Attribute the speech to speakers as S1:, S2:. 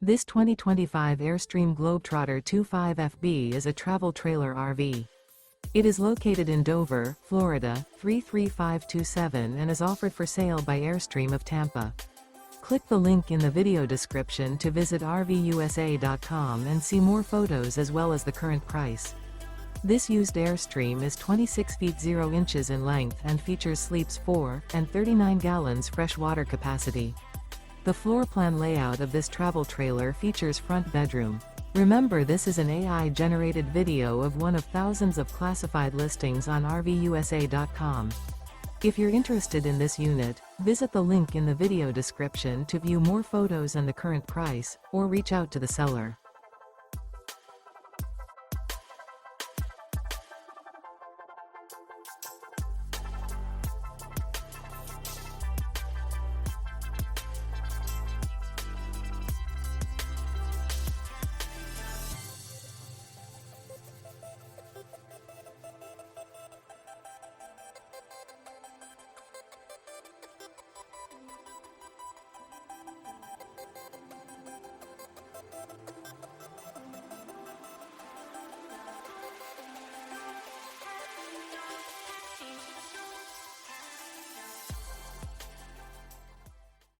S1: This 2025 Airstream Globetrotter 25FB is a travel trailer RV. It is located in Dover, Florida, 33527 and is offered for sale by Airstream of Tampa. Click the link in the video description to visit RVUSA.com and see more photos as well as the current price. This used Airstream is 26 feet 0 inches in length and features sleeps 4 and 39 gallons fresh water capacity. The floor plan layout of this travel trailer features front bedroom. Remember, this is an AI-generated video of one of thousands of classified listings on RVUSA.com. If you're interested in this unit, visit the link in the video description to view more photos and the current price, or reach out to the seller.